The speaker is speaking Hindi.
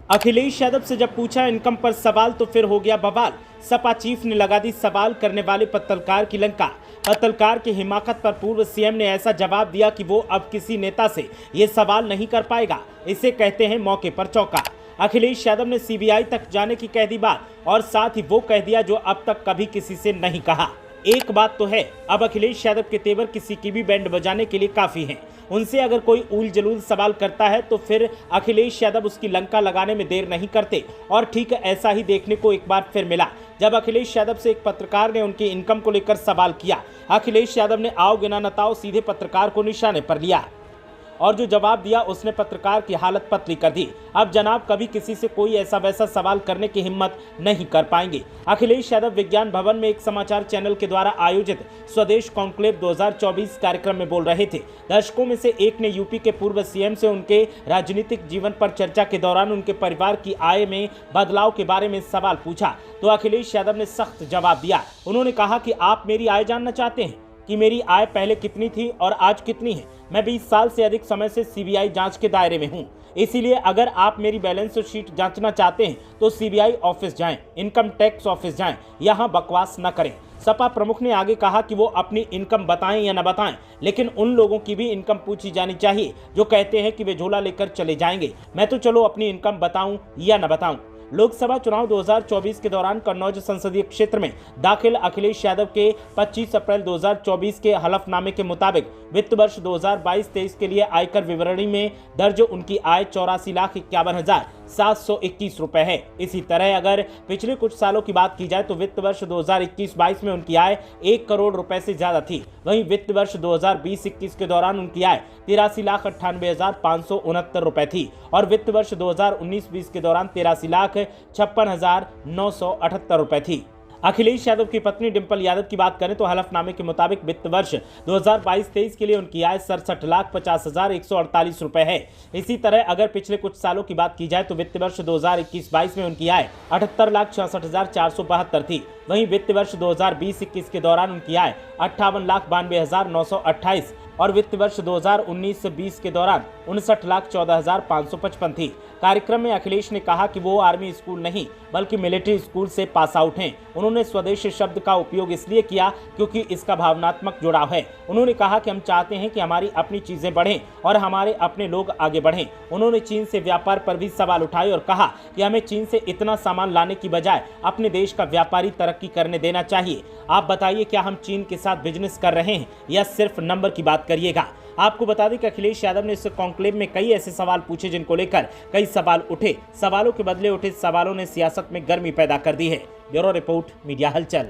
अखिलेश यादव से जब पूछा इनकम पर सवाल तो फिर हो गया बवाल। सपा चीफ ने लगा दी सवाल करने वाले पत्रकार की लंका। पत्रकार की हिमाकत पर पूर्व सीएम ने ऐसा जवाब दिया कि वो अब किसी नेता से ये सवाल नहीं कर पाएगा। इसे कहते हैं मौके पर चौका। अखिलेश यादव ने सीबीआई तक जाने की कह दी बात और साथ ही वो कह दिया जो अब तक कभी किसी से नहीं कहा। एक बात तो है, अब अखिलेश यादव के तेवर किसी की भी बैंड बजाने के लिए काफी हैं। उनसे अगर कोई उल जलूल सवाल करता है तो फिर अखिलेश यादव उसकी लंका लगाने में देर नहीं करते। और ठीक ऐसा ही देखने को एक बार फिर मिला जब अखिलेश यादव से एक पत्रकार ने उनकी इनकम को लेकर सवाल किया। अखिलेश यादव ने आओ गिना नताओ सीधे पत्रकार को निशाने पर लिया और जो जवाब दिया उसने पत्रकार की हालत पतली कर दी। अब जनाब कभी किसी से कोई ऐसा वैसा सवाल करने की हिम्मत नहीं कर पाएंगे। अखिलेश यादव विज्ञान भवन में एक समाचार चैनल के द्वारा आयोजित स्वदेश कॉन्क्लेव 2024 कार्यक्रम में बोल रहे थे। दर्शकों में से एक ने यूपी के पूर्व सीएम से उनके राजनीतिक जीवन पर चर्चा के दौरान उनके परिवार की आय में बदलाव के बारे में सवाल पूछा तो अखिलेश यादव ने सख्त जवाब दिया। उन्होंने कहा कि आप मेरी आय जानना चाहते हैं कि मेरी आय पहले कितनी थी और आज कितनी है। मैं 20 साल से अधिक समय से सीबीआई जांच के दायरे में हूं। इसीलिए अगर आप मेरी बैलेंस शीट जांचना चाहते हैं तो सीबीआई ऑफिस जाएं, इनकम टैक्स ऑफिस जाएं, यहां बकवास न करें। सपा प्रमुख ने आगे कहा कि वो अपनी इनकम बताएं या न बताएं, लेकिन उन लोगों की भी इनकम पूछी जानी चाहिए जो कहते हैं कि वे झोला लेकर चले जाएंगे। मैं तो चलो अपनी इनकम बताऊं या न बताऊं। लोकसभा चुनाव 2024 के दौरान कन्नौज संसदीय क्षेत्र में दाखिल अखिलेश यादव के 25 अप्रैल 2024 के हलफनामे के मुताबिक वित्त वर्ष 2022-23 के लिए आयकर विवरणी में दर्ज उनकी आय 84,51,721 रुपए है। इसी तरह अगर पिछले कुछ सालों की बात की जाए तो वित्त वर्ष 2021-22 में उनकी आय 1 करोड़ रुपए से ज्यादा थी। वहीं वित्त वर्ष 2020-21 के दौरान उनकी आय 83,98,569 रुपए थी और वित्त वर्ष 2019-20 के दौरान 83,56,978 रुपए थी। अखिलेश यादव की पत्नी डिंपल यादव की बात करें तो हलफनामे के मुताबिक वित्त वर्ष 2022-23 के लिए उनकी आय 67,50,148 रुपए है। इसी तरह अगर पिछले कुछ सालों की बात की जाए तो वित्त वर्ष 2021-22 में उनकी आय 78,66,472 थी। वहीं वित्त वर्ष 2020-21 के दौरान उनकी आय 58,92,928 और वित्त वर्ष 2019-20 के दौरान 59,14,555 थी। कार्यक्रम में अखिलेश ने कहा कि वो आर्मी स्कूल नहीं बल्कि मिलिट्री स्कूल से पास आउट हैं। उन्होंने स्वदेश शब्द का उपयोग इसलिए किया क्योंकि इसका भावनात्मक जुड़ाव है। उन्होंने कहा कि हम चाहते हैं कि हमारी अपनी चीजें बढ़ें और हमारे अपने लोग आगे बढ़ें। उन्होंने चीन से व्यापार पर भी सवाल उठाए और कहा कि हमें चीन से इतना सामान लाने की बजाय अपने देश का व्यापारी तरक्की करने देना चाहिए। आप बताइए, क्या हम चीन के साथ बिजनेस कर रहे हैं या सिर्फ नंबर की बात करिएगा। आपको बता दें कि अखिलेश यादव ने इस कॉन्क्लेव में कई ऐसे सवाल पूछे जिनको लेकर कई सवाल उठे। सवालों के बदले उठे सवालों ने सियासत में गर्मी पैदा कर दी है। ब्यूरो रिपोर्ट, मीडिया हलचल।